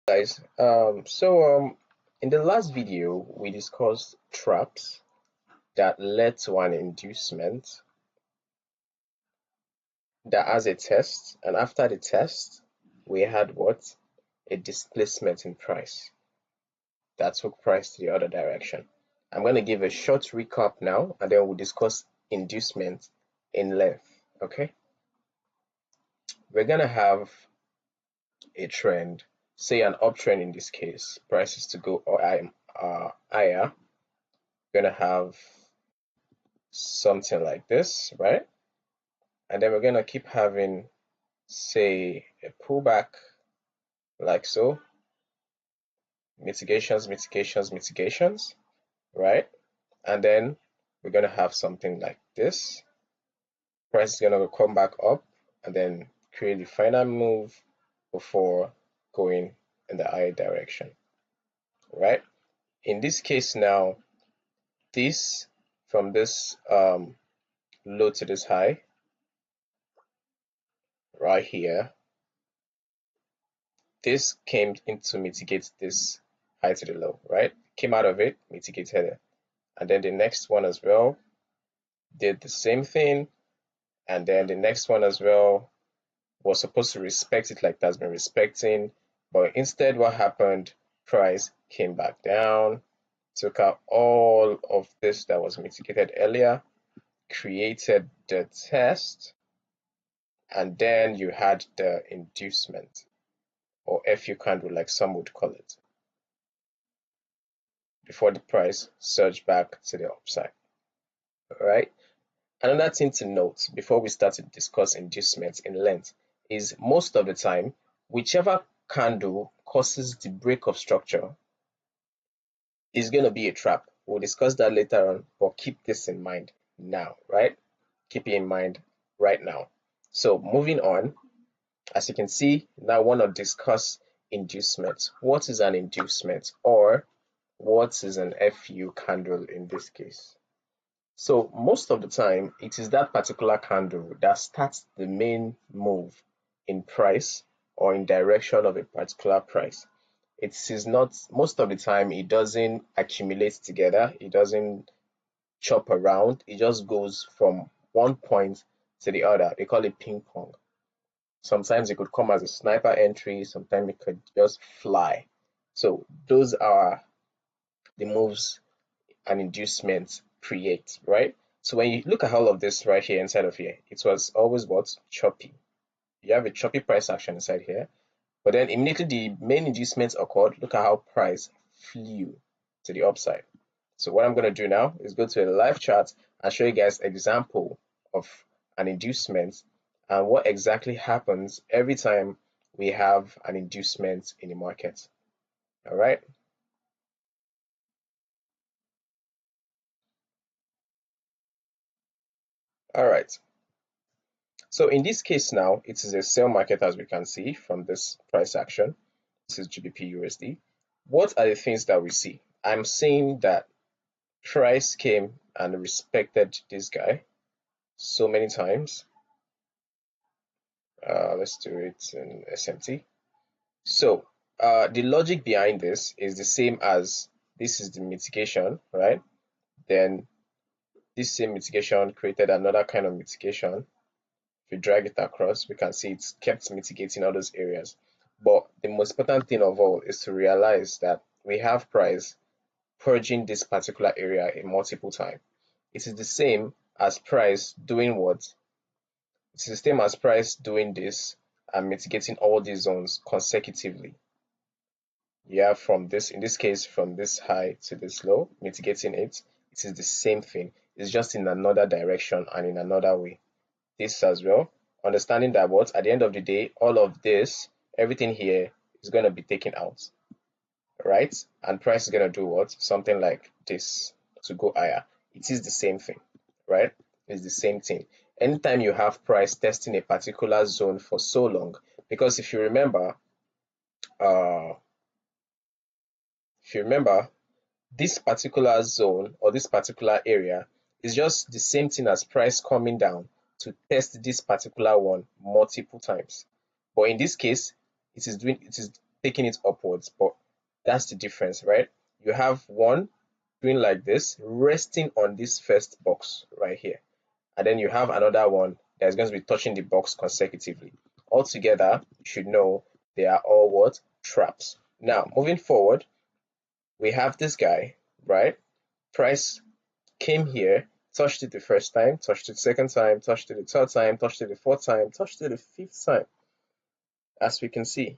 Guys, in the last video we discussed traps that led to an inducement that has a test, and after the test we had what? A displacement in price that took price to the other direction. I'm going to give a short recap now, and then we'll discuss inducement in length. Okay, we're going to have a trend, say an uptrend in this case, prices to go higher. We're going to have something like this, right? And then we're going to keep having, say, a pullback like so, mitigations, right? And then we're going to have something like this. Price is going to come back up and then create the final move before going in the higher direction, right? In this case now, this from this low to this high right here, this came in to mitigate this high to the low, right? Came out of it, mitigated it. And then the next one as well did the same thing. And then the next one as well was supposed to respect it like that's been respecting. But instead, what happened? Price came back down, took out all of this that was mitigated earlier, created the test, and then you had the inducement, or FU candle like some would call it, before the price surged back to the upside. All right. Another thing to note before we start to discuss inducements in length is most of the time, whichever candle causes the break of structure is going to be a trap. We'll discuss that later on, but keep this in mind now, right? Keep it in mind right now. So moving on, as you can see, now I want to discuss inducement. What is an inducement, or what is an FU candle in this case? So most of the time, it is that particular candle that starts the main move in price or in direction of a particular price. It is not, most of the time, it doesn't accumulate together. It doesn't chop around. It just goes from one point to the other. They call it ping pong. Sometimes it could come as a sniper entry. Sometimes it could just fly. So those are the moves and inducements create, right? So when you look at all of this right here inside of here, it was always what? Choppy. You have a choppy price action inside here, but then immediately the main inducements occurred. Look at how price flew to the upside. So what I'm going to do now is go to a live chart and show you guys example of an inducement and what exactly happens every time we have an inducement in the market. All right. All right. So in this case now, it is a sell market, as we can see from this price action. This is GBP USD. What are the things that we see? I'm seeing that price came and respected this guy so many times. Let's do it in SMT. So the logic behind this is the same as this is the mitigation, right? Then this same mitigation created another kind of mitigation. If we drag it across, we can see it's kept mitigating all those areas. But the most important thing of all is to realize that we have price purging this particular area in multiple times. It is the same as price doing what? It's the same as price doing this and mitigating all these zones consecutively. Yeah, from this, in this case, from this high to this low, mitigating it. It is the same thing. It's just in another direction and in another way. This as well, understanding that what at the end of the day, all of this, everything here is going to be taken out, right? And price is going to do what? Something like this to go higher. It is the same thing, right? It's the same thing. Anytime you have price testing a particular zone for so long, because if you remember, this particular zone or this particular area is just the same thing as price coming down to test this particular one multiple times. But in this case, it is taking it upwards, but that's the difference, right? You have one doing like this, resting on this first box right here, and then you have another one that's going to be touching the box consecutively. Altogether, you should know they are all what? Traps. Now, moving forward, we have this guy, right? Price came here, touched it the first time, touched it the second time, touched it the third time, touched it the fourth time, touched it the fifth time, as we can see.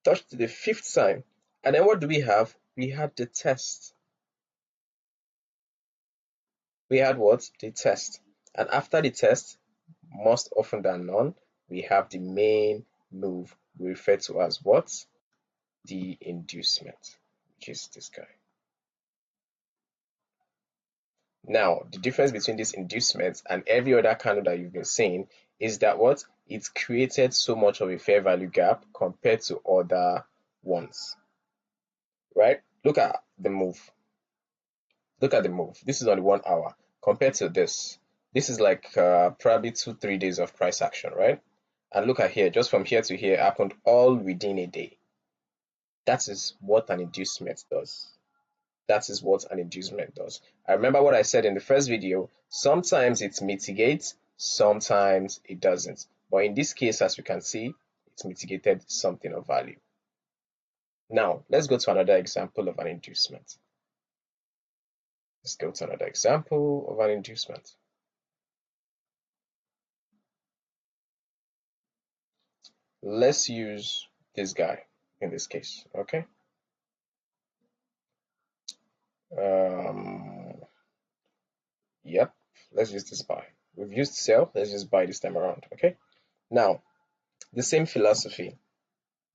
Touched it the fifth time. And then what do we have? We had the test. We had what? The test. And after the test, most often than not, we have the main move we refer to as what? The inducement, which is this guy. Now, the difference between this inducement and every other candle that you've been seeing is that what? It's created so much of a fair value gap compared to other ones, right? Look at the move. Look at the move. This is on the 1 hour compared to this. This is like probably 2-3 days of price action, right? And look at here, just from here to here happened all within a day. That is what an inducement does. That is what an inducement does. I remember what I said in the first video. Sometimes it mitigates, sometimes it doesn't. But in this case, as we can see, it mitigated something of value. Now, let's go to another example of an inducement. Let's go to another example of an inducement. Let's use this guy in this case, okay? Yep, let's use this buy. We've used sell, let's just buy this time around, okay? Now, the same philosophy,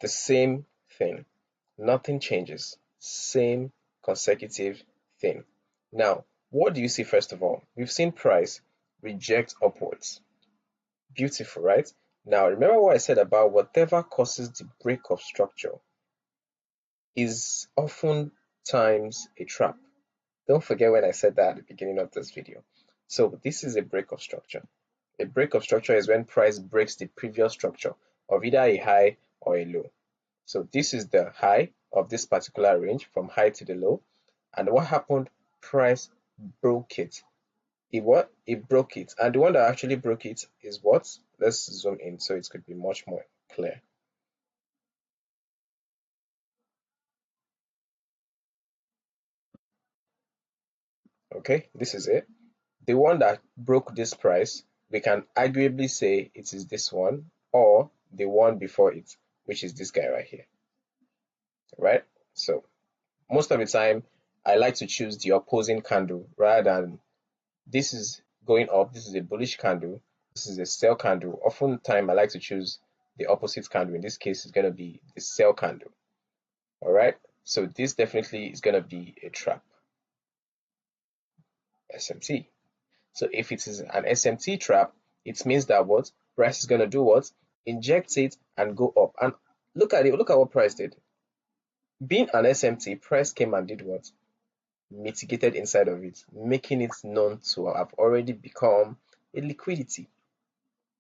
the same thing, nothing changes, same consecutive thing. Now, what do you see first of all? We've seen price reject upwards. Beautiful, right? Now, remember what I said about whatever causes the break of structure is often times a trap. Don't forget when I said that at the beginning of this video. So this is a break of structure. A break of structure is when price breaks the previous structure of either a high or a low. So this is the high of this particular range from high to the low. And what happened? Price broke it. It what? It broke it. And the one that actually broke it is what? Let's zoom in so it could be much more clear. Okay, this is it. The one that broke this price, we can arguably say it is this one or the one before it, which is this guy right here, right? So most of the time, I like to choose the opposing candle rather than this is going up, this is a bullish candle, this is a sell candle. Oftentimes, I like to choose the opposite candle. In this case, it's going to be the sell candle, all right? So this definitely is going to be a trap, SMT. So if it is an SMT trap, it means that what? Price is going to do what? Inject it and go up. And look at it, look at what price did. Being an SMT, price came and did what? Mitigated inside of it, making it known to have already become a liquidity.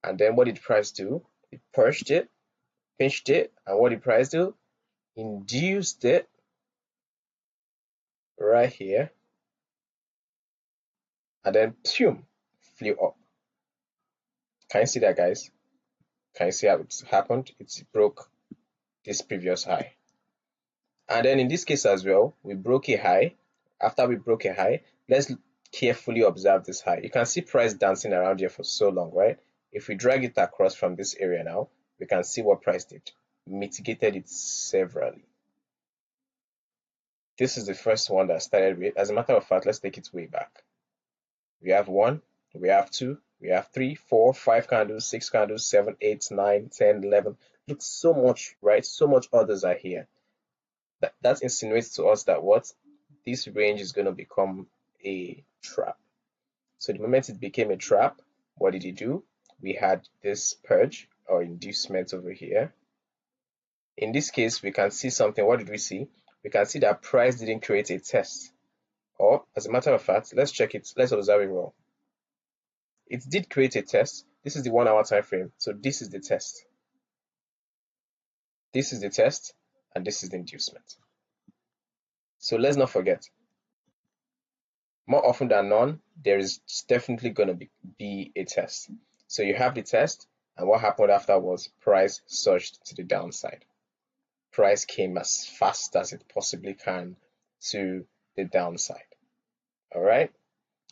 And then what did price do? It purged it, pinched it, and what did price do? Induced it right here, and then boom, flew up. Can you see that, guys? Can you see how it happened? It broke this previous high. And then in this case as well, we broke a high. After we broke a high, let's carefully observe this high. You can see price dancing around here for so long, right? If we drag it across from this area now, we can see what price did. Mitigated it severally. This is the first one that started with. As a matter of fact, let's take it way back. We have 1, we have 2, we have 3, 4, 5 candles, 6 candles, 7, 8, 9, 10, 11. Look, so much, right? So much others are here. That insinuates to us that what? This range is going to become a trap. So the moment it became a trap, what did it do? We had this purge or inducement over here. In this case, we can see something. What did we see? We can see that price didn't create a test. Or, as a matter of fact, let's check it. Let's observe it well. It did create a test. This is the 1 hour time frame. So this is the test. This is the test and this is the inducement. So let's not forget, more often than not, there is definitely going to be a test. So you have the test, and what happened after was price surged to the downside. Price came as fast as it possibly can to the downside. All right.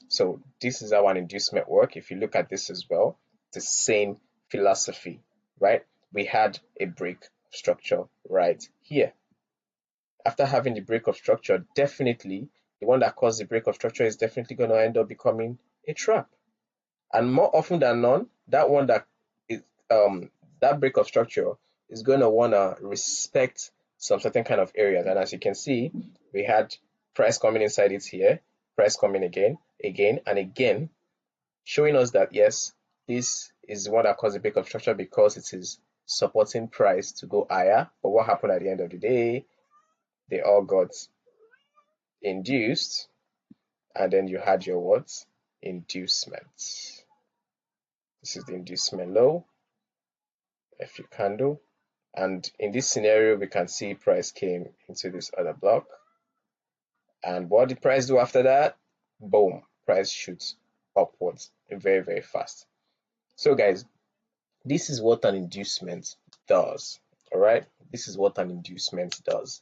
So this is how an inducement work. If you look at this as well, the same philosophy, right? We had a break structure right here. After having the break of structure, definitely the one that caused the break of structure is definitely going to end up becoming a trap. And more often than not, that one that is that break of structure is going to want to respect some certain kind of areas. And as you can see, we had price coming inside it here, price coming again, and again, showing us that yes, this is the one that caused the break of structure because it is supporting price to go higher. But what happened at the end of the day? They all got induced, and then you had your what? Inducement. This is the inducement low, FU candle. And in this scenario, we can see price came into this other block. And what did price do after that? Boom, price shoots upwards very, very fast. So guys, this is what an inducement does. All right, this is what an inducement does.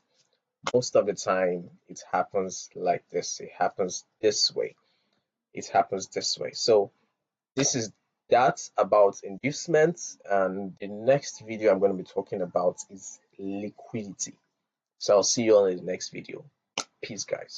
Most of the time, it happens like this. It happens this way. It happens this way. So this is that about inducements, and the next video I'm going to be talking about is liquidity. So I'll see you all in the next video. Peace, guys.